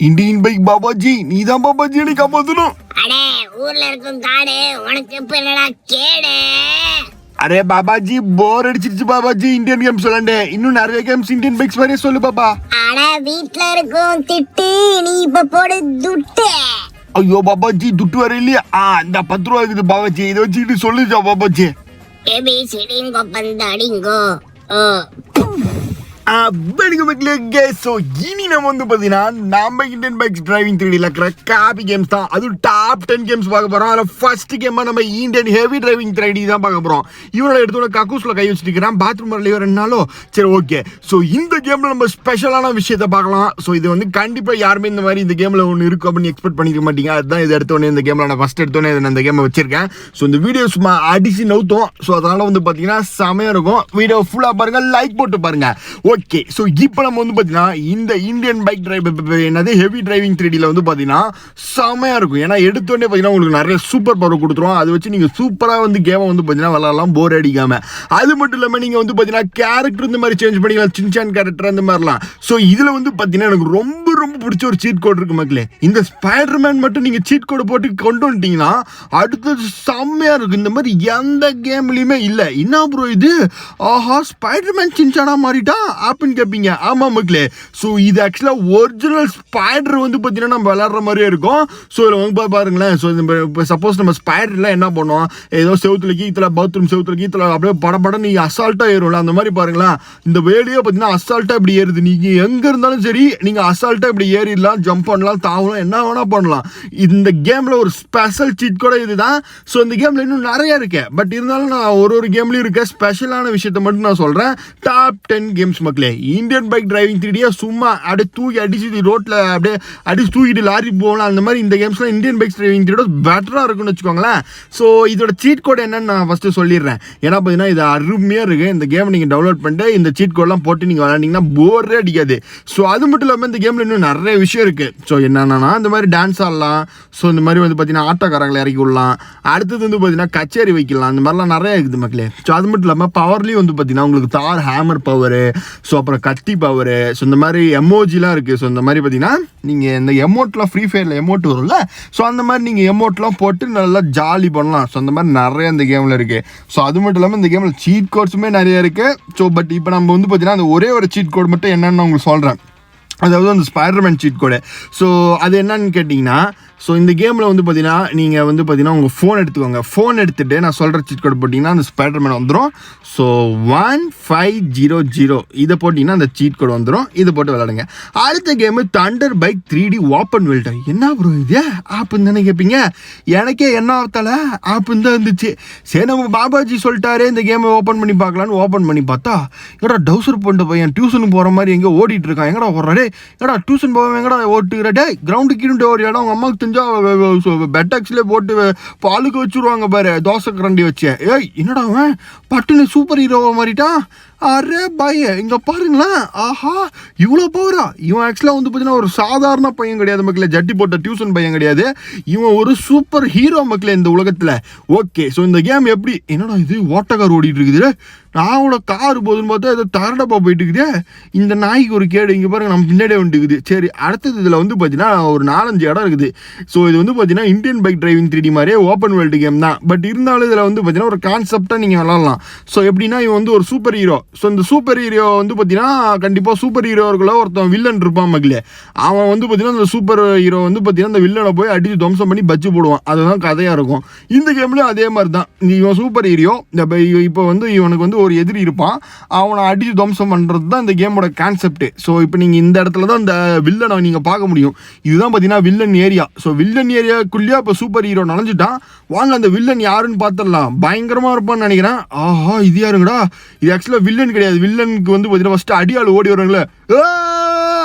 Indian bike Babaji, நீதான் பாபாஜி என்னை காப்பாத்தணும். அடே, ஊர்ல இருக்கும் காடு உனக்கு இப்ப என்னடா கேடு? அரே பாபாஜி, போர் அடிச்சிருச்சு பாபாஜி. இந்தியன் கேம்ஸ் விளாண்டேன், இன்னும் நிறைய கேம்ஸ் இந்தியன் பைக்ஸ் வரைய சொல்லு பாப்பா. அட, வீட்ல இருக்கும் திட்டு நீ இப்ப போடு துட்டு. ஐயோ பாபாஜி, துட்டு வர இல்லையா? இந்த 10 ரூபா இருக்குது பாபாஜி, இதை வச்சுக்கிட்டு சொல்லுச்சா பாபாஜி. ஏபிசிடிங்கோ பந்தாடிங்கோ. இனி நம்ம வந்து பாத்தீங்கன்னா நம்ம இந்தியன் பைக்ஸ் டிரைவிங் 3Dல இருக்கிற காபி கேம்ஸ் தான். அது டாப் 10 கேம்ஸ் பார்க்க போறோம். அதில் ஃபர்ஸ்ட் கேமா நம்ம இந்தியன் ஹெவி டிரைவிங் 3D தான் பார்க்க போறோம். இவரோட எடுத்தோட கக்கூஸ்ல கை வச்சுட்டு பாத்ரூம் வரலையோ 2 நாளோ. சரி, ஓகே. ஸோ இந்த கேம்ல நம்ம ஸ்பெஷலான விஷயத்த பார்க்கலாம். ஸோ இது வந்து கண்டிப்பா யாருமே இந்த மாதிரி இந்த கேம்ல ஒன்று இருக்கும் அப்படின்னு எக்ஸ்பெக்ட் பண்ணிக்க மாட்டீங்க. அதுதான் இது எடுத்தோடனே இந்த கேம்ல நான் ஃபர்ஸ்ட் எடுத்தோடனே இந்த கேமை வச்சிருக்கேன். ஸோ இந்த வீடியோ சும்மா அடிச்சு நவுத்தோம். ஸோ அதனால வந்து பாத்தீங்கன்னா செமையா இருக்கும். வீடியோ ஃபுல்லா பாருங்க, லைக் போட்டு பாருங்க. ஓகே, ஸோ இப்போ நம்ம வந்து பார்த்தீங்கன்னா இந்த இந்தியன் பைக் என்னது ஹெவி டிரைவிங் 3Dல வந்து பார்த்தீங்கன்னா செமையாக இருக்கும். ஏன்னா எடுத்தோடனே பார்த்தீங்கன்னா உங்களுக்கு நிறைய சூப்பர் பவர் கொடுத்துரும். அதை வச்சு நீங்கள் சூப்பராக வந்து கேமை வந்து பார்த்தீங்கன்னா விளாட்லாம், போர் அடிக்காமல். அது மட்டும் இல்லாமல் நீங்கள் வந்து பார்த்தீங்கன்னா கேரக்டர் இந்த மாதிரி சேஞ்ச் பண்ணிக்கலாம், சின்சான் கேரக்டர் அந்த மாதிரிலாம். ஸோ இதில் வந்து பார்த்தீங்கன்னா எனக்கு ரொம்ப பிடிச்ச ஒரு சீட் கோட் இருக்கு மக்களே. இந்த ஸ்பைடர்மேன் மட்டும் நீங்கள் சீட் கோடு போட்டு கொண்டு வந்துட்டீங்கன்னா அடுத்தது செம்மையாக இருக்கும். இந்த மாதிரி எந்த கேம்லையுமே இல்லை. என்ன ப்ரோ இது, ஆஹா ஸ்பைடர்மேன் சின்சானா மாறிட்டா அப்படின்னு கேட்பீங்க. ஆமா மக்களே, ஸோ இது ஆக்சுவலாக ஒரிஜினல் ஸ்பைடர் வந்து பார்த்தீங்கன்னா நம்ம விளாட்ற மாதிரியே இருக்கும். ஸோ இதில் வந்து பாருங்களேன். ஸோ இப்போ சப்போஸ் நம்ம ஸ்பைடர்லாம் என்ன பண்ணுவோம், ஏதோ செவுத்துல கீத்துல பாத்ரூம் செவுத்துல கீத்துல அப்படியே படப்பட நீங்கள் அசால்ட்டாக ஏறும்ல, அந்த மாதிரி பாருங்களேன். இந்த வேலையே பார்த்தீங்கன்னா அசால்ட்டாக இப்படி ஏறுது. நீங்கள் எங்கே இருந்தாலும் சரி நீங்கள் அசால்ட்டாக இப்படி ஏறிடலாம், ஜம்ப் பண்ணலாம், தாவலாம், என்ன வேணா பண்ணலாம். இந்த கேமில் ஒரு ஸ்பெஷல் சீட் கூட இதுதான். ஸோ இந்த கேமில் இன்னும் நிறைய இருக்கு. பட் இருந்தாலும் நான் ஒரு கேம்லையும் இருக்க ஸ்பெஷலான விஷயத்த மட்டும் நான் சொல்கிறேன். டாப் 10 கேம்ஸ் மக்களே. இந்தியன் பைக் டிரைவிங் 3D சும்மா அப்படியே தூக்கி அடிச்சு ரோட்டில் அப்படியே அடிச்சு தூக்கிட்டு லாரி போகலாம். அந்த மாதிரி இந்த கேம்ஸ்லாம் இந்தியன் பைக் டிரைவிங் 3D பெட்டராக இருக்குன்னு வச்சுக்கோங்களேன். ஸோ இதோட சீட் கோட் என்னன்னு நான் ஃபஸ்ட்டு சொல்லிடுறேன். ஏன்னா பார்த்தீங்கன்னா இது அருமையாக இருக்குது. இந்த கேம் நீங்கள் டவுன்லோட் பண்ணிட்டு இந்த சீட் கோட்லாம் போட்டு நீங்கள் விளாண்டிங்கன்னா போரே அடிக்காது. ஸோ அது மட்டும் இல்லாமல் இந்த கேமில் இன்னும் நிறைய விஷயம் இருக்குது. ஸோ என்னென்னா இந்த மாதிரி டான்ஸ் ஆடலாம். ஸோ இந்த மாதிரி வந்து பார்த்தீங்கன்னா ஆட்டோக்காரங்களை இறக்கி விடலாம். அடுத்தது வந்து பார்த்தீங்கன்னா கச்சேரி வைக்கலாம். அந்த மாதிரிலாம் நிறைய இருக்குது மக்களே. ஸோ அது மட்டும் இல்லாமல் பவர்லேயும் வந்து பார்த்தீங்கன்னா உங்களுக்கு தார் ஹேமர் பவரு, ஸோ அப்புறம் கத்தி பவரு, ஸோ இந்த மாதிரி எமோஜிலாம் இருக்குது. ஸோ இந்த மாதிரி பார்த்தீங்கன்னா நீங்கள் இந்த எமோட்லாம் ஃப்ரீ ஃபயரில் எமோட் வரும்ல, ஸோ அந்த மாதிரி நீங்கள் எமோட்லாம் போட்டு நல்லா ஜாலி பண்ணலாம். ஸோ அந்த மாதிரி நிறைய இந்த கேமில் இருக்குது. ஸோ அது மட்டும் இல்லாமல் இந்த கேமில் சீட் கோட்ஸுமே நிறைய இருக்குது. ஸோ பட் இப்போ நம்ம வந்து பார்த்தீங்கன்னா அந்த ஒரே ஒரு சீட் கோட் மட்டும் என்னென்னு உங்களுக்கு சொல்கிறேன். அதாவது அந்த ஸ்பைடர்மேன் சீட் கோடு. ஸோ அது என்னன்னு கேட்டிங்கன்னா, ஸோ இந்த கேமில் வந்து பார்த்தீங்கன்னா நீங்கள் வந்து பார்த்தீங்கன்னா உங்கள் ஃபோன் எடுத்துக்கோங்க. ஃபோன் எடுத்துகிட்டு நான் சொல்கிற சீட் கோடு போட்டிங்கன்னா அந்த ஸ்பைடர்மேன் வந்துடும். ஸோ 1500 இதை போட்டிங்கன்னா அந்த சீட் கோடு வந்துடும். இதை போட்டு விளாடுங்க. அடுத்த game Thunder bike 3D open world. என்ன ப்ரோ இது ஆப்புன்னு தானே கேட்பீங்க. எனக்கே என்ன ஆகத்தால ஆப்புன்னு தான் இருந்துச்சு. சரி, நம்ம பாபாஜி சொல்லிட்டாரு இந்த கேமை ஓப்பன் பண்ணி பார்க்கலான்னு ஓப்பன் பண்ணி பார்த்தா, எங்கடா டவுசர் போட்ட பையன் டியூஷனுக்கு போகிற மாதிரி எங்கே ஓடிட்டு இருக்கான். எங்கடா ஓடுறாரு, எங்கடா டியூஷன் போவேன், எங்கடா ஓட்டுக்கிற, டே கிரவுண்டு கீழே ஒரு இடம் உங்கள் அம்மாவுக்கு பெட்டாக்ஸ்லேயே போட்டு பாலுக்கு வச்சுருவாங்க பாரு, தோசை கரண்டி வச்சேன். ஏய் என்னடா அவன் பட்டுன்னு சூப்பர் ஹீரோவா மாறிட்டான். அரே பைய இங்கே பாருங்களேன், ஆஹா இவ்வளோ பவரா. இவன் ஆக்சுவலாக வந்து பார்த்தீங்கன்னா ஒரு சாதாரண பையன் கிடையாது மக்களே, ஜட்டி போட்ட டியூஷன் பையன் கிடையாது. இவன் ஒரு சூப்பர் ஹீரோ மக்களே இந்த உலகத்தில். ஓகே, ஸோ இந்த கேம் எப்படி, என்னடா இது ஓட்டக்கார் ஓடிட்டு இருக்குது, நான் கார் போதுன்னு பார்த்தா ஏதோ தரடப்பா போயிட்டு இருக்குது. இந்த நாய்க்கு ஒரு கேடு, இங்கே பாருங்க நம்ம பின்னாடியே வந்துட்டுக்குது. சரி, அடுத்தது இதில் வந்து பார்த்தீங்கன்னா ஒரு 4-5 இடம் இருக்குது. ஸோ இது வந்து பார்த்தீங்கன்னா இந்தியன் பைக் டிரைவிங் 3D மாதிரியே ஓப்பன் வேர்ல்டு கேம் தான். பட் இருந்தாலும் இதில் வந்து பார்த்தீங்கன்னா ஒரு கான்செப்டாக நீங்கள் விளாட்லாம். ஸோ எப்படின்னா இவன் வந்து ஒரு சூப்பர் ஹீரோ. ஸோ இந்த சூப்பர் ஹீரோ வந்து பார்த்தீங்கன்னா கண்டிப்பாக சூப்பர் ஹீரோக்குள்ள ஒருத்தன் வில்லன் இருப்பான் மக்களே. அவன் வந்து பார்த்தீங்கன்னா இந்த சூப்பர் ஹீரோ வந்து பார்த்தீங்கன்னா இந்த வில்லனை போய் அடித்து துவம்சம் பண்ணி பச்சு போடுவான். அதுதான் கதையாக இருக்கும். இந்த கேம்லேயும் அதே மாதிரி தான். இவன் சூப்பர் ஹீரோ. இப்போ வந்து இவனுக்கு வந்து ஒரு எதிரி இருப்பான், அவனை அடித்து துவம்சம் பண்ணுறது தான் இந்த கேமோட கான்செப்ட். ஸோ இப்போ நீங்கள் இந்த இடத்துல தான் இந்த வில்லனை நீங்கள் பார்க்க முடியும். இதுதான் பார்த்தீங்கன்னா வில்லன் ஏரியா. ஸோ வில்லன் ஏரியாக்குள்ளேயே இப்போ சூப்பர் ஹீரோ நுழைஞ்சிட்டான். வாங்க அந்த வில்லன் யாருன்னு பார்த்துடலாம். பயங்கரமாக இருப்பான்னு நினைக்கிறேன். ஆஹா இது யாருங்கடா, இது ஆக்சுவலாக வில்லன் கிடையாது. வில்லனுக்கு வந்து பார்த்தீங்கன்னா ஃபஸ்ட்டு அடியாள் ஓடி வருவாங்களே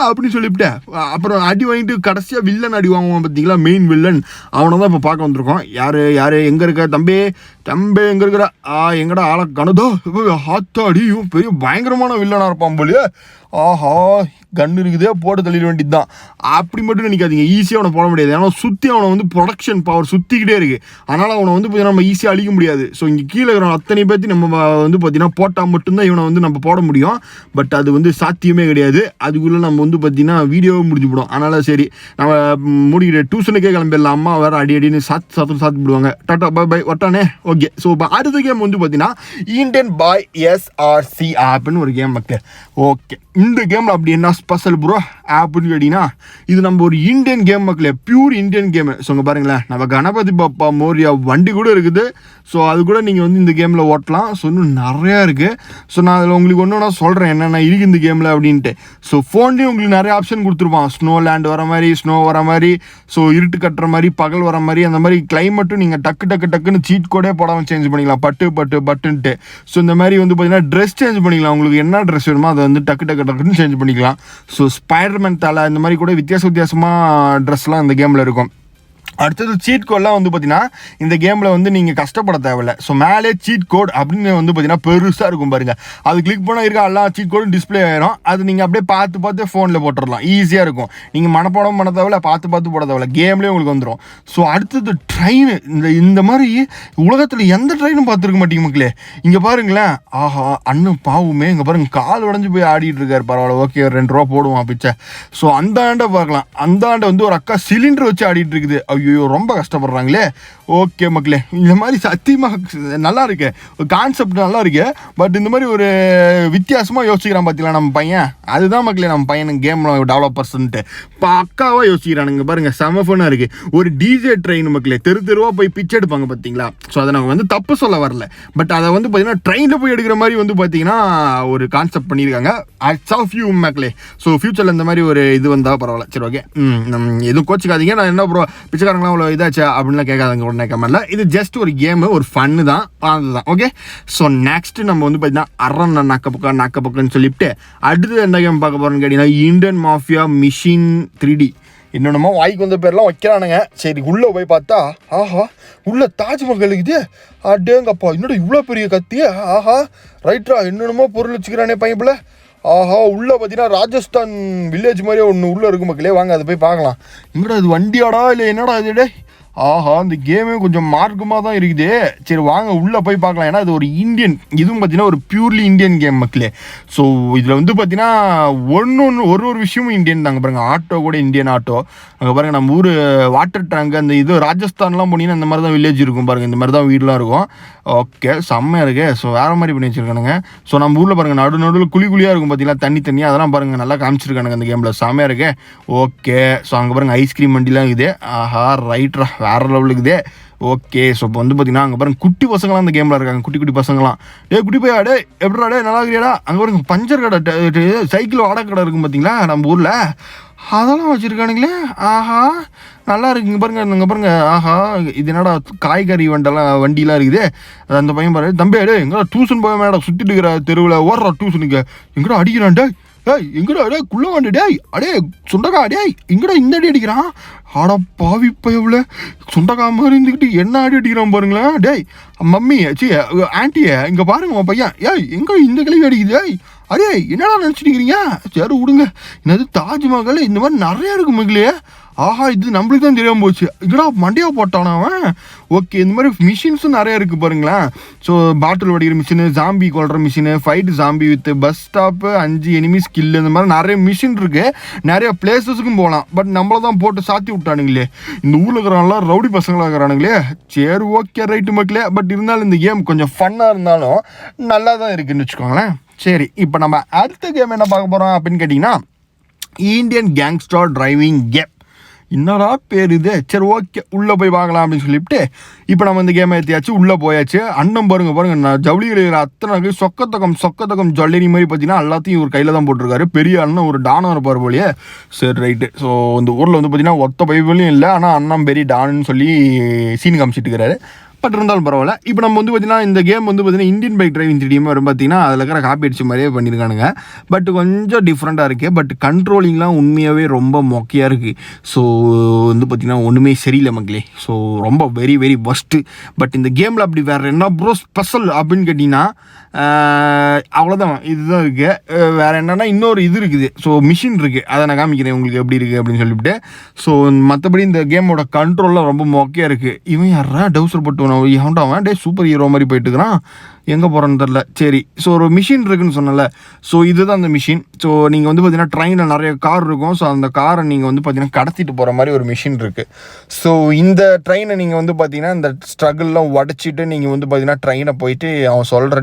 அப்படின்னு சொல்லிவிட்டேன். அப்புறம் அடி வாங்கிட்டு கடைசியாக வில்லன் அடி வாங்குவான் பார்த்தீங்களா, மெயின் வில்லன். அவனை தான் இப்போ பார்க்க வந்திருக்கோம். யார் எங்கே இருக்க தம்பி, தம்பே எங்க இருக்கிற எங்கடா ஆளை கணுதோ ஆத்தாடியும் பெரிய பயங்கரமான வில்லனா இருப்பான் போலியே. ஆஹா கன்று இருக்குதே போட்டு தள்ளிட வேண்டியது தான். அப்படி மட்டும் நினைக்காதீங்க, ஈஸியாக அவனை போட முடியாது. ஏன்னா சுற்றி அவனை வந்து ப்ரொடக்ஷன் பவர் சுற்றிக்கிட்டே இருக்குது. அதனால் அவனை வந்து பார்த்தீங்கன்னா நம்ம ஈஸியாக அழிக்க முடியாது. ஸோ இங்கே கீழே இருக்கிற அத்தனை பேர்த்தி நம்ம வந்து பார்த்தீங்கன்னா போட்டால் மட்டும்தான் இவனை வந்து நம்ம போட முடியும். பட் அது வந்து சாத்தியமே கிடையாது. அதுக்குள்ளே நம்ம வந்து பார்த்தீங்கன்னா வீடியோவே முடிஞ்சு போடும். அதனால் சரி நம்ம முடிக்கிற டியூஷனுக்கே கிளம்பிடலாம். அம்மா வேறு அடின்னு சாத்து விடுவாங்க. டாட்டா பை பை ஒட்டானே. ஓகே, ஸோ இப்போ அடுத்த கேம் வந்து பார்த்தீங்கன்னா இந்தியன் பாய் SRC ஆப்னு ஒரு கேம் மக்கள். ஓகே, இந்த கேமில் அப்படி என்ன ஸ்பெஷல் ப்ரோ ஆப்னு கேட்டிங்கன்னா, இது நம்ம ஒரு இந்தியன் கேம் மக்களே, பியூர் இந்தியன் கேமு. ஸோ இங்கே பாருங்களேன், நம்ம கணபதி பாப்பா மோரியா வண்டி கூட இருக்குது. ஸோ அது கூட நீங்கள் வந்து இந்த கேமில் ஓட்டலாம். ஸோ இன்னும் நிறையா இருக்குது. ஸோ நான் அதில் உங்களுக்கு ஒன்று சொல்கிறேன் என்னென்ன இருக்குது இந்த கேமில் அப்படின்ட்டு. ஸோ ஃபோன்லேயும் உங்களுக்கு நிறைய ஆப்ஷன் கொடுத்துருப்பான். ஸ்னோ லேண்ட் வர மாதிரி, ஸ்னோ வர மாதிரி, ஸோ இருட்டு கட்டுற மாதிரி, பகல் வர மாதிரி, அந்த மாதிரி கிளைமேட்டும் நீங்கள் டக்குன்னு சீட் கோடே போடாமல் சேஞ்ச் பண்ணிக்கலாம். பட்டுன்ட்டு. ஸோ இந்த மாதிரி வந்து பார்த்தீங்கன்னா ட்ரெஸ் சேஞ்ச் பண்ணிக்கலாம். உங்களுக்கு என்ன ட்ரெஸ் வேணுமோ அதை வந்து டக்குன்னு சேஞ்ச் பண்ணிக்கலாம். ஸோ ஸ்பைடர்மேன் தலை இந்த மாதிரி கூட வித்தியாசமாக ட்ரெஸ்லாம் இந்த கேமில் இருக்கும். அடுத்தது சீட் கோட்லாம் வந்து பார்த்தீங்கன்னா இந்த கேமில் வந்து நீங்கள் கஷ்டப்பட தேவையில்லை. ஸோ மேலே சீட் கோட் அப்படின்னு வந்து பார்த்தீங்கன்னா பெருசாக இருக்கும் பாருங்கள். அது கிளிக் பண்ணால் இருக்க எல்லா சீட் கோடும் டிஸ்பிளே ஆயிரும். அது நீங்கள் அப்படியே பார்த்து ஃபோனில் போட்டுடலாம். ஈஸியாக இருக்கும். நீங்கள் மனப்பாடம் பண்ண தேவையில்ல, பார்த்து போட தேவையில்ல, கேம்லேயே உங்களுக்கு வந்துடும். ஸோ அடுத்தது ட்ரெயின். இந்த மாதிரி உலகத்தில் எந்த ட்ரெயினும் பார்த்துருக்க மாட்டீங்க மக்களே. இங்கே பாருங்களேன், ஆஹா அண்ணன் பாவுமே இங்கே பாருங்கள் கால் உடஞ்சி போய் ஆடிட்டு இருக்காரு. பரவாயில்ல, ஓகே, 2 ரூபா போடுவான் பிச்சை. ஸோ அந்த ஆண்டை பார்க்கலாம். அந்த ஆண்டை வந்து ஒரு அக்கா சிலிண்டர் வச்சு ஆடிட்டு இருக்குது. ஐயோ ரொம்ப கஷ்டப்படுறாங்களே. ஓகே மக்களே, இந்த மாதிரி சத்தியமாக நல்லா இருக்கு, கான்செப்ட் நல்லா இருக்கு. பட் இந்த மாதிரி ஒரு வித்தியாசமாக யோசிக்கிறான் பார்த்தீங்களா நம்ம பையன். அதுதான் மக்களே நம்ம பையனுக்கு கேம் டெவலப்பர்ஸ்ன்ட்டு பக்காவாக யோசிக்கிறானுங்க பாருங்க. செம ஃபன்னாக இருக்கு. ஒரு டிஜே ட்ரெயின் மக்களே, தெருவா போய் பிச்சை எடுப்பாங்க பார்த்தீங்களா. ஸோ அதை நாங்கள் வந்து தப்பு சொல்ல வரல. பட் அதை வந்து பார்த்தீங்கன்னா ட்ரெயினில் போய் எடுக்கிற மாதிரி வந்து பார்த்தீங்கன்னா ஒரு கான்செப்ட் பண்ணியிருக்காங்க. அட்ஸ் ஆஃப் யூ மக்களே. ஸோ ஃபியூச்சரில் இந்த மாதிரி ஒரு இது வந்தால் பரவாயில்ல. சரி ஓகே, எதுவும் கோச்சிக்காதீங்க. நான் என்ன ப்ரோ பிச்சைக்காரங்களாம் அவ்வளோ இதாச்சா அப்படின்லாம் கேட்காதங்க உடனே கமெண்ட்ல. இது ஜஸ்ட் ஒரு கேமு, ஒரு ஃபன்னு தான், அதுதான். ஓகே, ஸோ நெக்ஸ்ட் நம்ம வந்து பார்த்தீங்கன்னா நாக்க பக்கம்னு சொல்லிட்டு அடுத்து என்ன கேம் பார்க்க போகிறோம்னு கேட்டிங்கன்னா இந்தியன் மாஃபியா மிஷின் 3D. என்னென்னமோ வாய்க்கு வந்த பேர்லாம் வைக்கிறானுங்க. சரி உள்ளே போய் பார்த்தா ஆஹா உள்ள தாஜ்மஹல் இருக்குது. அடேங்கப்பா என்னோட இவ்வளோ பெரிய கத்தியே. ஆஹா ரைட்ரா என்னென்னமோ பொருள் வச்சுக்கிறானே பையப்பில். ஆஹா உள்ளே பார்த்தீங்கன்னா ராஜஸ்தான் வில்லேஜ் மாதிரியே ஒன்று உள்ளே இருக்கும் மக்களே. வாங்க அதை போய் பார்க்கலாம். எங்கடா இது வண்டியாடா இல்லை என்னடா இது? ஆஹா இந்த கேமே கொஞ்சம் மார்க்கமாக தான் இருக்குது. சரி வாங்க உள்ளே போய் பார்க்கலாம். ஏன்னா இது ஒரு இந்தியன், இதுவும் பார்த்தீங்கன்னா ஒரு பியூர்லி இந்தியன் கேம் மக்களே. ஸோ இதில் வந்து பார்த்தீங்கன்னா ஒரு விஷயமும் இந்தியன் தாங்க பாருங்கள். ஆட்டோ கூட இந்தியன் ஆட்டோ. அங்கே பாருங்கள் நம்ம ஊர் வாட்டர் டேங்க் அந்த இது ராஜஸ்தான்லாம் போனீங்கன்னா இந்த மாதிரி தான் வில்லேஜ் இருக்கும் பாருங்கள். இந்த மாதிரி தான் வீடெலாம் இருக்கும். ஓகே செம்மையாக இருக்கு. ஸோ வேறு மாதிரி பண்ணி வச்சுருக்கானுங்க. ஸோ நம்ம ஊரில் பாருங்கள் நடுவில் குழியாக இருக்கும் பார்த்தீங்களா, தண்ணி அதெல்லாம் பாருங்கள் நல்லா காமிச்சிருக்கானுங்க அந்த கேமில். செம்மையாக இருக்கு. ஓகே, ஸோ அங்கே பாருங்கள் ஐஸ்கிரீம் வண்டிலாம் இருக்குது. ஆஹா ரைட்ரா வேறு லெவலுக்குதே. ஓகே, ஸோ இப்போ வந்து பார்த்தீங்கன்னா அங்கே பாருங்க குட்டி பசங்களாம் அந்த கேமில் இருக்காங்க. குட்டி பசங்களாம் குட்டி போய் அடே எப்படிடா டே நல்லா இருக்கிறியாடா. அங்கே பாருங்க பஞ்சர் கடை, சைக்கிள் வாடகை கடை இருக்கும் பார்த்தீங்களா நம்ம ஊரில், அதெல்லாம் வச்சுருக்கானுங்களே. ஆஹா நல்லா இருக்கு. இங்கே பாருங்க ஆஹா இது என்னடா காய்கறி வண்டிலாம் இருக்குது. அந்த பையன் பாரு தம்பி அடே எங்கடா டியூஷன் போய் மேடம் சுற்றிட்டு இருக்கிற தெருவில் ஓடுறா டியூஷனுக்கு. எங்கடா அடிக்கிறான்டே. எங்கடா அடே குள்ள வாண்டு டேய் அடே சுண்டக்கா டேய் எங்கடா இந்த அடி அடிக்கிறான். ஆடா பாவி எவ்வளோ சுண்டக்கா மாதிரி இருந்துக்கிட்டு என்ன அடிக்கிறான் பாருங்களேன். டேய் மம்மி சி ஆன்ட்டியை இங்கே பாருங்க உன் பையன். எங்கே இந்த கிளவி அடிக்குது. அடே என்னடா நினச்சிட்டுக்கிறீங்க. சரி விடுங்க. என்னது தாஜ்மஹால் இந்த மாதிரி நிறையா இருக்கு மக்களே. ஆஹா இது நம்மளுக்கு தான் தெரியாமல் போச்சு. இதடா மண்டியாக போட்டானா அவன். ஓகே, இந்த மாதிரி மிஷின்ஸும் நிறையா இருக்குது பாருங்களேன். ஸோ பாட்டில் வடிக்கிற மிஷினு, ஜாம்பி கொள்கிற machine, fight zombie with bus stop, 5 enemy skill, இந்த மாதிரி நிறைய மிஷின் இருக்குது. நிறைய பிளேஸஸுக்கும் போகலாம். பட் நம்மள தான் போட்டு சாத்தி விட்டானுங்களே. இந்த ஊரில் இருக்கிறாங்களாம் ரவுடி பசங்களாக இருக்கிறானுங்களே. சரி ஓகே ரைட்டு மக்களே. பட் இருந்தாலும் இந்த கேம் கொஞ்சம் ஃபன்னாக இருந்தாலும் நல்லா தான் இருக்குதுன்னு வச்சுக்கோங்களேன். சரி இப்போ நம்ம அடுத்த கேம் என்ன பார்க்க போகிறோம் அப்படின்னு கேட்டிங்கன்னா இந்தியன் கேங்ஸ்டர் டிரைவிங் கேம். என்னடா பேர் இது. சரி ஓகே உள்ளே போய் பார்க்கலாம் அப்படின்னு சொல்லிவிட்டு இப்போ நம்ம இந்த கேமை ஏற்றியாச்சு, உள்ளே போயாச்சு. அண்ணன் பாருங்க நான் ஜவுளிகள் இருக்கிற அத்தனை சொக்கத்தகம் ஜுவல்லரி மாதிரி பார்த்தீங்கன்னா எல்லாத்தையும் ஒரு கையில் தான் போட்டிருக்காரு. பெரிய அண்ணன் ஒரு டானம் இருப்பார் போலியே. சரி ரைட்டு. ஸோ இந்த ஊரில் வந்து பார்த்தீங்கன்னா ஒத்த பைபிளையும் இல்லை, ஆனால் அண்ணன் பெரிய டானுன்னு சொல்லி சீன் காமிச்சிட்டு இருக்கிறாரு. பட் இருந்தாலும் பரவாயில்ல. இப்போ நம்ம வந்து பார்த்தீங்கன்னா இந்த கேம் வந்து பார்த்தீங்கன்னா இந்தியன் பைக் டிரைவிங் 3D வரும் பார்த்தீங்கன்னா அதில் இருக்கிற காப்பி அடிச்ச மாதிரியே பண்ணியிருக்கானுங்க. பட் கொஞ்சம் டிஃப்ரெண்ட்டாக இருக்குது. பட் கண்ட்ரோலிங்லாம் உண்மையாகவே ரொம்ப மொக்கையாக இருக்குது. ஸோ வந்து பார்த்தீங்கன்னா ஒன்றுமே சரியில்லை மக்களே. ஸோ ரொம்ப வெரி வெரி ஒஸ்ட்டு. பட் இந்த கேமில் அப்படி வேறு என்ன ப்ரோ ஸ்பெஷல் அப்படின்னு கேட்டிங்கன்னா அவ்வளோதான், இதுதான் இருக்குது. வேறு என்னென்னா இன்னொரு இது இருக்குது. ஸோ மிஷின் இருக்குது, அதை நான் காமிக்கிறேன் உங்களுக்கு எப்படி இருக்குது அப்படின்னு சொல்லிவிட்டு. ஸோ மற்றபடி இந்த கேமோட கண்ட்ரோல்லாம் ரொம்ப மொக்கையாக இருக்குது. இவன் யாரா டவுசர் போட்டு அவன் சூப்பர் ஹீரோ மாதிரி போயிட்டு இருக்கிறான், எங்கே போகிறேன்னு தெரில. சரி, ஸோ ஒரு மிஷின் இருக்குதுன்னு சொன்னல. ஸோ இதுதான் அந்த மிஷின். ஸோ நீங்கள் வந்து பார்த்தீங்கன்னா ட்ரெயினில் நிறைய கார் இருக்கும். ஸோ அந்த காரை நீங்கள் வந்து பார்த்தீங்கன்னா கடத்திட்டு போகிற மாதிரி ஒரு மிஷின் இருக்குது. ஸோ இந்த ட்ரெயினை நீங்கள் வந்து பார்த்தீங்கன்னா இந்த ஸ்ட்ரகிள்லாம் உடச்சிட்டு நீங்கள் வந்து பார்த்தீங்கன்னா ட்ரெயினை போயிட்டு அவன் சொல்கிற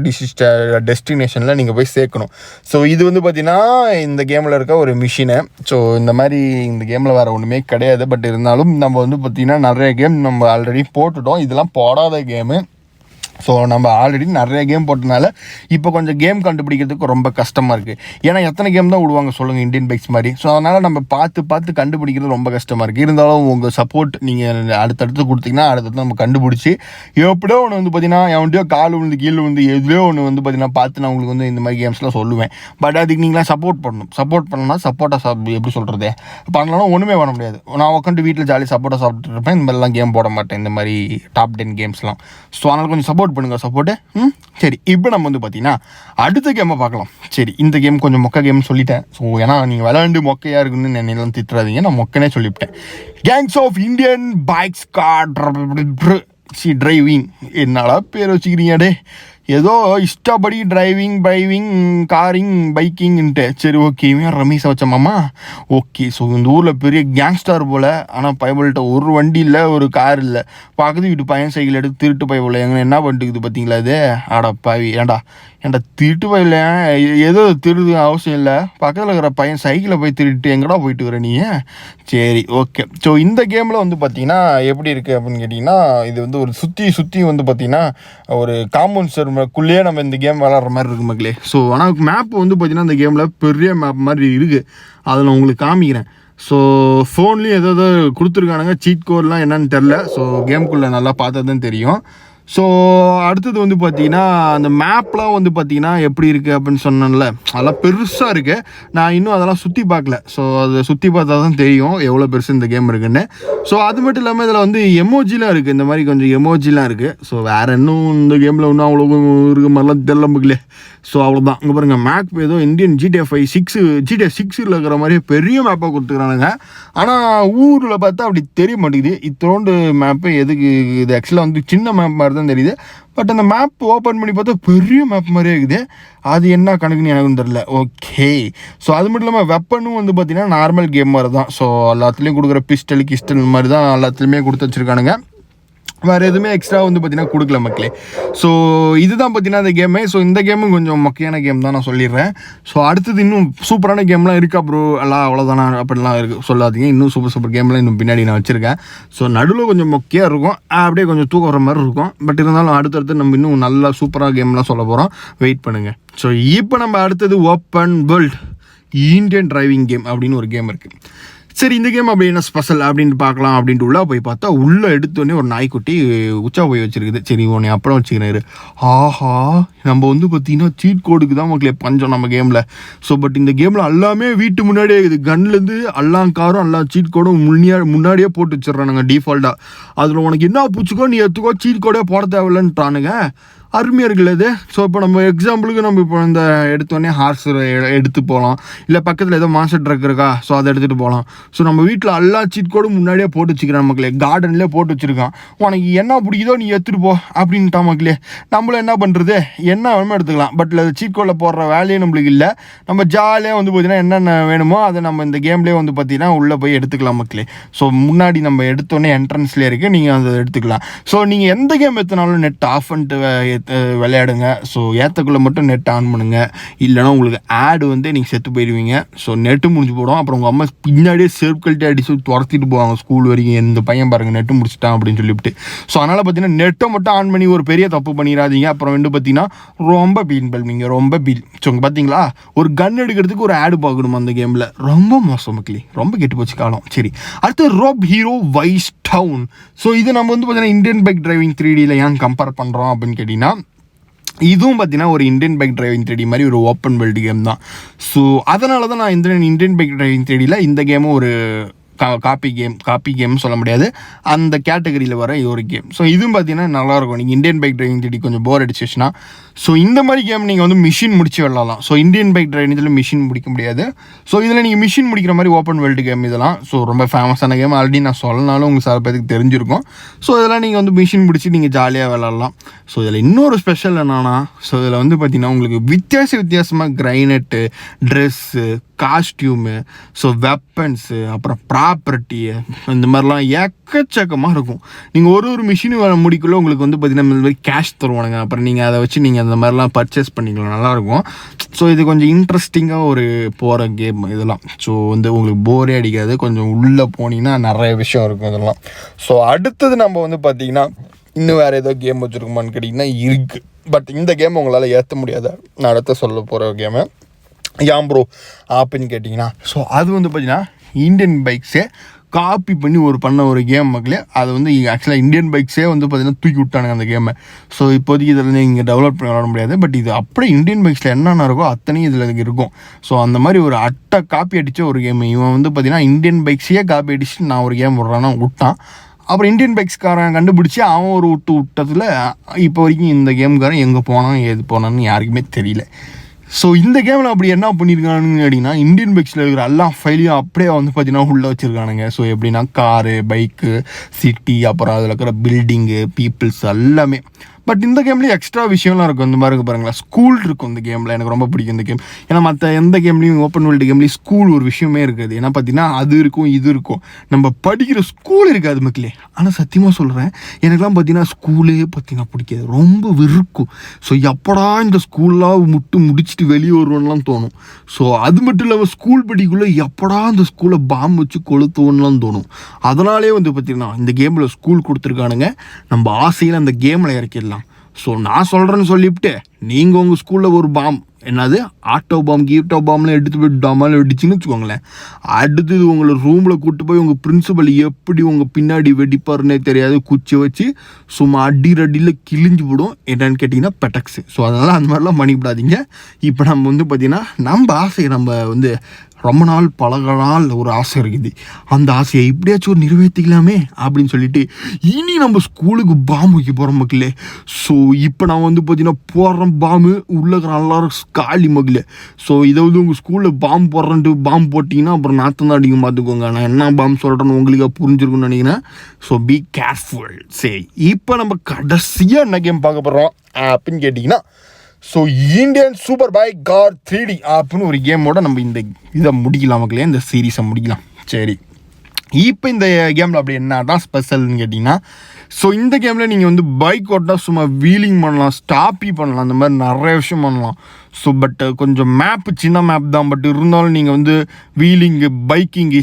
டெஸ்டினேஷனில் நீங்கள் போய் சேர்க்கணும். ஸோ இது வந்து பார்த்தீங்கன்னா இந்த கேமில் இருக்க ஒரு மிஷினை. ஸோ இந்த மாதிரி இந்த கேமில் வேறு ஒன்றுமே கிடையாது. பட் இருந்தாலும் நம்ம வந்து பார்த்திங்கன்னா நிறைய கேம் நம்ம ஆல்ரெடி போட்டுட்டோம். இதெல்லாம் போடாத கேமு. ஸோ நம்ம ஆல்ரெடி நிறைய கேம் போட்டனால இப்போ கொஞ்சம் கேம் கண்டுபிடிக்கிறதுக்கு ரொம்ப கஷ்டமாக இருக்குது. ஏன்னா எத்தனை கேம் தான் விடுவாங்க சொல்லுங்கள் இந்தியன் பைக்ஸ் மாதிரி. ஸோ அதனால் நம்ம பார்த்து கண்டுபிடிக்கிறது ரொம்ப கஷ்டமாக இருக்குது. இருந்தாலும் உங்கள் சப்போர்ட் நீங்கள் அடுத்தடுத்து கொடுத்தீங்கன்னா அடுத்தடுத்து நம்ம கண்டுபிடிச்சி எப்படியோ ஒன்று வந்து பார்த்திங்கன்னா எவன்டையோ கால் விழுந்து கீழே விழுந்து எதுலையோ ஒன்று வந்து பார்த்திங்கன்னா பார்த்து நான் உங்களுக்கு வந்து இந்த மாதிரி கேம்ஸ்லாம் சொல்லுவேன். பட் அதுக்கு நீங்களாம் சப்போர்ட் பண்ணணும். சப்போர்ட் பண்ணணும்னா சப்போர்ட்டாக எப்படி சொல்கிறது பண்ணலாம், ஒன்றுமே பண்ண முடியாது. நான் உட்காந்து வீட்டில் ஜாலியாக சப்போர்ட்டாக சாப்பிட்டு இருப்பேன். இந்த மாதிரிலாம் கேம் போட மாட்டேன், இந்த மாதிரி டாப் 10 கேம்ஸ்லாம். ஸோ அதனால் கொஞ்சம் சப்போர்ட் பண்ணுங்க, சப்போர்ட்டு. சரி, இப்போ நம்ம வந்து பார்த்தீங்கன்னா அடுத்த கேமை பார்க்கலாம். சரி, இந்த கேம் கொஞ்சம் மொக்க கேம் சொல்லிட்டேன். ஸோ ஏன்னா நீங்கள் விளையாண்டு மொக்கையாக இருக்குன்னு என்னெல்லாம் திட்டுறாதீங்க, நான் மொக்கனே சொல்லிவிட்டேன். Gangs of Indian bikes car driving என்னடா பேர் வச்சுக்கிறீங்க டே, ஏதோ இஷ்டப்படி டிரைவிங் காரிங் பைக்கிங்ன்ட்டு. சரி, ஓகே, இவன் ரமேஷை வச்சமாமா. ஓகே, ஸோ இந்த ஊரில் பெரிய கேங்ஸ்டார் போல். ஆனால் பயபல்கிட்ட ஒரு வண்டி இல்லை, ஒரு கார் இல்லை. பக்கத்து வீட்டு பையன் சைக்கிள் எடுத்து திருட்டு பயபோல் எங்கே என்ன பண்ணிட்டுக்குது பார்த்தீங்களா இது? ஆடா பாவி, ஏன்டா திருட்டு பையில ஏதோ திருடு அவசியம் இல்லை. பக்கத்தில் இருக்கிற பையன் சைக்கிளை போய் திருட்டு எங்கடா போயிட்டு இருக்கிற நீ? சரி, ஓகே. ஸோ இந்த கேமில் வந்து பார்த்தீங்கன்னா எப்படி இருக்குது அப்படின்னு கேட்டிங்கன்னா இது வந்து ஒரு சுற்றி வந்து பார்த்திங்கன்னா ஒரு காம்பவுண்ட் சர்க்குள்ளேயே நம்ம இந்த கேம் விளாட்ற மாதிரி இருக்குது மக்களே. ஸோ ஆனால் மேப் வந்து பார்த்திங்கன்னா இந்த கேமில் பெரிய மேப் மாதிரி இருக்குது. அதை நான் உங்களுக்கு காமிக்கிறேன். ஸோ ஃபோன்லேயும் ஏதோ கொடுத்துருக்கானுங்க, சீட் கோட்லாம் என்னன்னு தெரில. ஸோ கேமுக்குள்ளே நல்லா பார்த்தா தான் தெரியும். ஸோ அடுத்தது வந்து பார்த்திங்கன்னா அந்த மேப்லாம் வந்து பார்த்திங்கன்னா எப்படி இருக்குது அப்படின்னு சொன்னேன்ல, அதெல்லாம் பெருசாக இருக்குது. நான் இன்னும் அதெல்லாம் சுற்றி பார்க்கல. ஸோ அதை சுற்றி பார்த்தா தான் தெரியும் எவ்வளோ பெருசு இந்த கேம் இருக்குன்னு. ஸோ அது மட்டும் இல்லாமல் இதில் வந்து எமோஜிலாம் இருக்குது, இந்த மாதிரி கொஞ்சம் எமோஜிலாம் இருக்குது. ஸோ வேறு இன்னும் இந்த கேமில் இன்னும் அவ்வளோ இருக்க மாதிரிலாம் தெரியல மக்களே. ஸோ அவ்வளோதான். இங்கே பாருங்கள், மேப் ஏதோ இந்தியன் GTA 6 இருக்கிற மாதிரியே பெரிய மேப்பாக கொடுத்துக்கிறானுங்க. ஆனால் ஊரில் பார்த்தா அப்படி தெரிய மாட்டேங்குது. இத்தோண்டு மேப்பு எதுக்கு? இது ஆக்சுவலாக வந்து சின்ன மேப் மாதிரி தான் தெரியுது. பட் அந்த மேப் ஓப்பன் பண்ணி பார்த்தா பெரிய மேப் மாதிரியே இருக்குது. அது என்ன கணக்குன்னு எனக்கும் தெரில. ஓகே, ஸோ அது மட்டும் இல்லாமல் வெப்பனும் வந்து பார்த்திங்கன்னா நார்மல் கேம் மாதிரி தான். ஸோ எல்லாத்துலேயும் கொடுக்குற கிஸ்டல் மாதிரி தான் எல்லாத்துலேயுமே கொடுத்து வச்சுருக்கானுங்க. வேறு எதுவுமே எக்ஸ்ட்ரா வந்து பார்த்திங்கன்னா கொடுக்கல மக்களே. ஸோ இதுதான் பார்த்திங்கன்னா இந்த கேமு. ஸோ இந்த கேமும் கொஞ்சம் மொக்கையான கேம் தான், நான் சொல்லிடுறேன். ஸோ அடுத்தது இன்னும் சூப்பரான கேம்லாம் இருக்கா ப்ரோ, எல்லாம் அவ்வளோதானா அப்படிலாம் இருக்குது சொல்லாதீங்க. இன்னும் சூப்பர் கேம்லாம் இன்னும் பின்னாடி நான் வச்சுருக்கேன். ஸோ நடுவில் கொஞ்சம் மொக்கையாக இருக்கும், அப்படியே கொஞ்சம் தூக்கம் வர மாதிரி இருக்கும். பட் இருந்தாலும் அடுத்தடுத்து நம்ம இன்னும் நல்லா சூப்பராக கேம்லாம் சொல்ல போகிறோம், வெயிட் பண்ணுங்கள். ஸோ இப்போ நம்ம அடுத்தது open world Indian driving game அப்படின்னு ஒரு கேம் இருக்குது. சரி, இந்த கேம் அப்படி என்ன ஸ்பெஷல் அப்படின்னு பார்க்கலாம் அப்படின்ட்டு உள்ளே போய் பார்த்தா உள்ளே எடுத்தோடனே ஒரு நாய்க்குட்டி உச்சா போய் வச்சுருக்குது. சரி, உன்னை அப்புறம் வச்சுக்கிறாரு. ஆஹா, நம்ம வந்து பார்த்திங்கன்னா சீட் கோடுக்கு தான் மக்களே பஞ்சம் நம்ம கேமில். ஸோ பட் இந்த கேமில் எல்லாமே வீட்டு முன்னாடியே இருக்குது. கன்லேருந்து எல்லாம் காரும் எல்லா சீட் கோடும் முன்னாடியே போட்டு வச்சிட்றானுங்க டிஃபால்ட்டாக. அதில் உனக்கு என்ன பூச்சிக்கோ நீ எடுத்துக்கோ, சீட் கோடே போட தேவையில்லைன்ட்டானுங்க. அருமையாக இருக்குல்ல இது. ஸோ இப்போ நம்ம எக்ஸாம்பிளுக்கு நம்ம இப்போ இந்த எடுத்தோடனே ஹார்ஸ் எடுத்து போகலாம், இல்லை பக்கத்தில் ஏதோ மாஸ்டர் ட்ரக் இருக்கா, ஸோ அதை எடுத்துகிட்டு போகலாம். ஸோ நம்ம வீட்டில் எல்லா சீட் கோடும் முன்னாடியே போட்டு வச்சுக்கிறான் மக்களே, கார்டன்லேயே போட்டு வச்சுருக்கான். உனக்கு என்ன பிடிக்குதோ நீ எடுத்துகிட்டு போ அப்படின்ட்டா மக்களே. நம்மளும் என்ன பண்ணுறது, என்ன வேணுமோ எடுத்துக்கலாம். பட் அது சீட் கோடில் போடுற வேலையே நம்மளுக்கு இல்லை. நம்ம ஜாலியாக வந்து பார்த்திங்கன்னா என்னென்ன வேணுமோ அதை நம்ம இந்த கேம்லேயே வந்து பார்த்திங்கன்னா உள்ளே போய் எடுத்துக்கலாம் மக்களே. ஸோ முன்னாடி நம்ம எடுத்தோடனே என்ட்ரன்ஸ்லேயே இருக்குது, நீங்கள் அதை எடுத்துக்கலாம். ஸோ நீங்கள் எந்த கேம் எடுத்தினாலும் நெட் ஆஃப் பண்ணிட்டு விளையாடுங்க. ஸோ ஏற்றக்குள்ளே மட்டும் நெட் ஆன் பண்ணுங்கள், இல்லைனா உங்களுக்கு ஆடு வந்து நீங்கள் செத்து போயிடுவீங்க. ஸோ நெட்டு முடிஞ்சு போடும். அப்புறம் உங்கள் அம்மா பின்னாடியே செருப்பு கழட்டி அடிச்சு துரத்திட்டு போவாங்க ஸ்கூல் வரைக்கும், இந்த பையன் பாருங்கள் நெட்டு முடிச்சிட்டான் அப்படின்னு சொல்லிவிட்டு. ஸோ அதனால் பார்த்தீங்கன்னா நெட்டை மட்டும் ஆன் பண்ணி ஒரு பெரிய தப்பு பண்ணிடாதீங்க. அப்புறம் வந்து பார்த்தீங்கன்னா ரொம்ப பீல் பல்வீங்க, ரொம்ப பீல். ஸோ பார்த்தீங்களா, ஒரு கன் எடுக்கிறதுக்கு ஒரு ஆடு பார்க்கணும் அந்த கேமில். ரொம்ப மோசம் மக்களே, ரொம்ப கெட்டு போச்சு காலம். சரி, அடுத்து rope hero vice town. So இது நம்ம வந்து பார்த்தீங்கன்னா இந்தியன் பைக் டிரைவிங் 3Dயில் ஏன் கம்பேர் பண்ணுறோம் அப்படின்னு கேட்டிங்கன்னா, இதுவும் பார்த்தீங்கன்னா ஒரு இந்தியன் பைக் டிரைவிங் 3D மாதிரி ஒரு ஓப்பன் வேர்ல்டு கேம் தான். ஸோ அதனால தான் நான் இந்தியன் பைக் டிரைவிங் 3Dயில் இந்த கேமும் ஒரு காப்பி கேம் சொல்ல முடியாது, அந்த கேட்டகரியில் வர ஒரு கேம். ஸோ இதுவும் பார்த்தீங்கன்னா நல்லாயிருக்கும். நீங்கள் இந்தியன் பைக் டிரைவிங் 3D கொஞ்சம் போர் அடிச்சிச்சுன்னா ஸோ இந்த மாதிரி கேம் நீங்கள் வந்து மிஷின் முடிச்சு விளாடலாம். ஸோ இந்தியன் பைக் டிரைவிங் இதில் மிஷின் முடிக்க முடியாது. ஸோ இதில் நீங்கள் மிஷின் முடிக்கிற மாதிரி ஓப்பன் வேர்ல்டு கேம் இதெல்லாம். ஸோ ரொம்ப ஃபேமஸான கேம், ஆல்ரெடி நான் சொல்லனாலும் உங்களுக்கு சில பேருக்கு தெரிஞ்சிருக்கும். ஸோ இதெல்லாம் நீங்கள் வந்து மிஷின் முடிச்சு நீங்கள் ஜாலியாக விளாட்லாம். ஸோ இதில் இன்னொரு ஸ்பெஷல் என்னன்னா, ஸோ இதில் வந்து பார்த்தீங்கன்னா உங்களுக்கு வித்தியாசமாக கிரைனட்டு, ட்ரெஸ்ஸு, காஸ்டியூமு, ஸோ வெப்பன்ஸு, அப்புறம் ப்ராப்பர்ட்டி, இந்த மாதிரிலாம் எக்கச்சக்கமாக இருக்கும். நீங்கள் ஒரு மிஷின் முடிக்குள்ள உங்களுக்கு வந்து பார்த்தீங்கன்னா இந்த மாதிரி கேஷ் தருவானுங்க. அப்புறம் நீங்கள் அதை வச்சு நீங்கள் அந்த மாதிரிலாம் பர்ச்சேஸ் பண்ணிக்கலாம், நல்லாயிருக்கும். ஸோ இது கொஞ்சம் இன்ட்ரெஸ்டிங்காக ஒரு போகிற கேம் இதெல்லாம். ஸோ வந்து உங்களுக்கு போரே அடிக்காது, கொஞ்சம் உள்ளே போனீங்கன்னா நிறைய விஷயம் இருக்கும் இதெல்லாம். ஸோ அடுத்தது நம்ம வந்து பார்த்திங்கன்னா இன்னும் வேறு ஏதோ கேம் வச்சுருக்கோமான்னு கேட்டிங்கன்னா இருக்குது. பட் இந்த கேம் உங்களால் ஏற்ற முடியாது. நான் அடுத்த சொல்ல போகிற கேமு ஏன் ப்ரோ அப்படின்னு கேட்டிங்கன்னா, ஸோ அது வந்து பார்த்திங்கன்னா இந்தியன் பைக்ஸே காப்பி பண்ணி பண்ண ஒரு கேம் மக்களே. அது வந்து ஆக்சுவலாக இந்தியன் பைக்ஸே வந்து பார்த்திங்கன்னா தூக்கி விட்டானுங்க அந்த கேமை. ஸோ இப்போதைக்கு இதில் இங்கே டெவலப் பண்ணி விளாட முடியாது. பட் இது அப்படியே இந்தியன் பைக்ஸில் என்னென்ன இருக்கோ அத்தனையும் இதில் இருக்கும். ஸோ அந்த மாதிரி ஒரு காப்பி அடித்த ஒரு கேம். இவன் வந்து பார்த்திங்கன்னா இந்தியன் பைக்ஸையே காப்பி அடிச்சு நான் ஒரு கேம் விட்றான்னா விட்டான். அப்புறம் இந்தியன் பைக்ஸ்காரன் கண்டுபிடிச்சி அவன் ஒரு விட்டதில் இப்போ வரைக்கும் இந்த கேமுக்காரன் எங்கே போனான் ஏது போனான்னு யாருக்குமே தெரியல. ஸோ இந்த கேமில் அப்படி என்ன பண்ணியிருக்கானுங்க அப்படின்னா, இந்தியன் பைக்ஸில் இருக்கிற எல்லா ஃபைலையும் அப்படியே வந்து பார்த்தீங்கன்னா உள்ளே வச்சுருக்கானுங்க. ஸோ எப்படின்னா காரு, பைக்கு, சிட்டி, அப்புறம் அதில் இருக்கிற பில்டிங்கு, பீப்புள்ஸ் எல்லாமே. பட் இந்த கேம்லேயும் எக்ஸ்ட்ரா விஷயம்லாம் இருக்கும். இந்த மாதிரி பாருங்களேன், ஸ்கூல் இருக்கும் இந்த கேமில். எனக்கு ரொம்ப பிடிக்கும் இந்த கேம். ஏன்னா மற்ற எந்த கேம்லேயும் ஓப்பன் வேர்ல்டு கேம்லேயும் ஸ்கூல் ஒரு விஷயமே இருக்காது. ஏன்னா பார்த்தீங்கன்னா அது இருக்கும் இது இருக்கும், நம்ம படிக்கிற ஸ்கூல் இருக்காது மக்களே. ஆனால் சத்தியமாக சொல்கிறேன், எனக்குலாம் பார்த்தீங்கன்னா ஸ்கூலே பார்த்தீங்கன்னா பிடிக்காது, ரொம்ப வெறுக்கும். ஸோ எப்படா இந்த ஸ்கூல்லாம் முடிச்சுட்டு வெளியே வருவோம்லாம் தோணும். ஸோ அது மட்டும் இல்லாமல் ஸ்கூல் படிக்குள்ளே எப்படா இந்த ஸ்கூலை பாம்பு வச்சு கொளுத்துவோம்லாம் தோணும். அதனாலே வந்து பார்த்தீங்கன்னா இந்த கேமில் ஸ்கூல் கொடுத்துருக்கானுங்க, நம்ம ஆசையில் அந்த கேமில் இறக்கிடலாம். ஸோ நான் சொல்கிறேன்னு சொல்லிவிட்டு நீங்கள் உங்கள் ஸ்கூலில் ஒரு பாம், என்னது ஆட்டோ பாம் கீட்டோ பாம்லாம் எடுத்து போய் டமால் வெடிச்சுன்னு வச்சுக்கோங்களேன். அடுத்தது உங்களை ரூமில் கூப்பிட்டு போய் உங்கள் பிரின்சிபல் எப்படி உங்கள் பின்னாடி வெடிப்பாருன்னே தெரியாது குச்சி வச்சு சும்மா அடியில் கிழிஞ்சு போடும். என்னன்னு கேட்டிங்கன்னா பெட்டக்ஸு. ஸோ அதனால் அந்த மாதிரிலாம் பண்ணிவிடாதீங்க. இப்போ நம்ம வந்து பார்த்திங்கன்னா நம்ம ஆசையை நம்ம வந்து ரொம்ப நாள் பழக நாள் ஒரு ஆசை இருக்குது, அந்த ஆசையை இப்படியாச்சும் ஒரு நிறைவேற்றிக்கலாமே அப்படின்னு சொல்லிட்டு இனி நம்ம ஸ்கூலுக்கு பாம்பு வைக்க போகிறோம் மக்களே. ஸோ இப்போ நான் வந்து பார்த்தீங்கன்னா போடுறேன் பாம்பு உள்ள நல்லாரும் காலி மக்களே. ஸோ இதை வந்து உங்கள் ஸ்கூலில் பாம்பு போடுறேன்ட்டு பாம்பு போட்டிங்கன்னா அப்புறம் நாற்றம் தான் அடிக்கும் பார்த்துக்கோங்க. நான் என்ன பாம்பு சொல்கிறேன்னு உங்களுக்கு புரிஞ்சிருக்குன்னு நினைக்கிறேன். So be careful. சரி, இப்போ நம்ம கடைசியாக என்ன கேம் பார்க்க போகிறோம் அப்படின்னு கேட்டிங்கன்னா, so Indian super bike car 3D அப்படின்னு ஒரு கேமோட நம்ம இந்த இதை முடிக்கலாம் மக்களே, இந்த சீரீஸை முடிக்கலாம். சரி, இப்போ இந்த கேமில் அப்படி என்ன தான் ஸ்பெஷல்னு கேட்டிங்கன்னா, ஸோ இந்த கேமில் நீங்கள் வந்து பைக் ஓட்டினா சும்மா வீலிங் பண்ணலாம், ஸ்டாப்பி பண்ணலாம், அந்த மாதிரி நிறைய விஷயம் பண்ணலாம். ஸோ பட் கொஞ்சம் மேப்பு சின்ன மேப் தான். பட் இருந்தாலும் நீங்கள் வந்து வீலிங்கு, பைக்கிங்கு,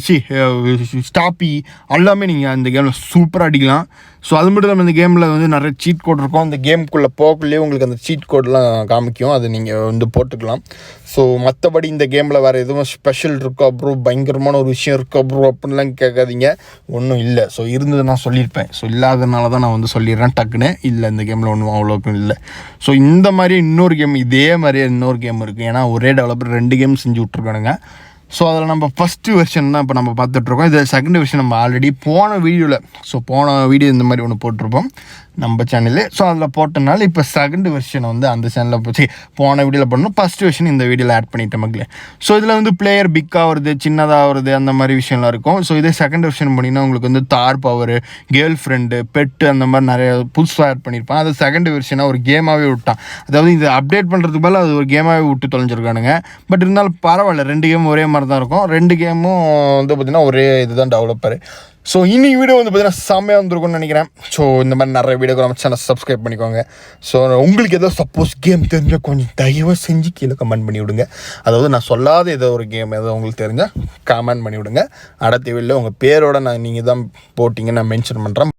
ஸ்டாப்பி எல்லாமே நீங்கள் அந்த கேமில் சூப்பராக அடிக்கலாம். ஸோ அது மட்டும் இல்லாமல் இந்த கேமில் வந்து நிறைய சீட் கோட் இருக்கும். அந்த கேமுக்குள்ளே போகக்குள்ளேயே உங்களுக்கு அந்த சீட் கோடெலாம் காமிக்கும், அது நீங்கள் வந்து போட்டுக்கலாம். ஸோ மற்றபடி இந்த கேமில் வேறு எதுவும் ஸ்பெஷல் இருக்கோ அப்புறம் பயங்கரமான ஒரு விஷயம் இருக்கோ அப்புறம் அப்படின்லாம் கேட்காதீங்க, ஒன்றும் இல்லை. ஸோ இருந்தது நான் சொல்லியிருப்பேன். ஸோ இல்லாதனால தான் நான் வந்து சொல்லிடுறேன் டக்குன்னு. இல்லை, இந்த கேமில் ஒன்றும் அவ்வளோக்கும் இல்லை. ஸோ இந்த மாதிரி இன்னொரு கேம், இதே மாதிரியே இன்னொரு கேம் இருக்குது. ஏன்னா ஒரே டெவலப்பர் 2 கேம் செஞ்சு விட்ருக்கானுங்க. ஸோ அதில் நம்ம ஃபஸ்ட்டு வெர்ஷன் தான் இப்போ நம்ம பார்த்துட்ருக்கோம். இது செகண்ட் வெர்ஷன் நம்ம ஆல்ரெடி போன வீடியோ இந்த மாதிரி ஒன்று போட்டிருப்போம் நம்ம சேனலில். ஸோ அதில் போட்டனால இப்போ செகண்ட் வெர்ஷனை வந்து அந்த சேனலில் போச்சு போன வீடியோவில் பண்ணணும். ஃபஸ்ட் வெர்ஷன் இந்த வீடியோவில் ஆட் பண்ணிட்டேன் மக்களே. ஸோ இதில் வந்து பிளேயர் பிக்காக வருது, சின்னதாக வருது, அந்த மாதிரி விஷயம்லாம் இருக்கும். ஸோ இதே செகண்ட் வெர்ஷன் பண்ணிங்கன்னா உங்களுக்கு வந்து தார் பவர், கேர்ள் ஃப்ரெண்டு, பெட்டு, அந்த மாதிரி நிறைய புதுசாக ஆட் பண்ணியிருப்பான். அது செகண்ட் வெர்ஷனாக ஒரு கேமாகவே விட்டான். அதாவது இது அப்டேட் பண்ணுறதுக்கு மேலே அது ஒரு கேமாகவே விட்டு தொலைஞ்சிருக்கானுங்க. பட் இருந்தாலும் பரவாயில்ல, 2 கேம் ஒரே மாதிரி தான் இருக்கும். 2 கேமும் வந்து பார்த்திங்கன்னா ஒரே இதுதான் டெவலப்பர். ஸோ இன்னைக்கு வீடியோ வந்து பார்த்தீங்கன்னா செம்மையாக வந்துருக்கும்னு நினைக்கிறேன். ஸோ இந்த மாதிரி நிறைய வீடியோக்கு நம்ம சேனல் சப்ஸ்கிரைப் பண்ணிக்கோங்க. ஸோ உங்களுக்கு ஏதோ சப்போஸ் கேம் தெரிஞ்சால் கொஞ்சம் தயவு செஞ்சு கீழே கமெண்ட் பண்ணி விடுங்க. அதாவது நான் சொல்லாத ஏதோ ஒரு கேம் ஏதோ உங்களுக்கு தெரிஞ்சால் கமெண்ட் பண்ணி விடுங்க. அடுத்த வீடியோவில் உங்கள் பேரோட நீங்கள் தான் போட்டிங்க நான் மென்ஷன் பண்ணுறேன்.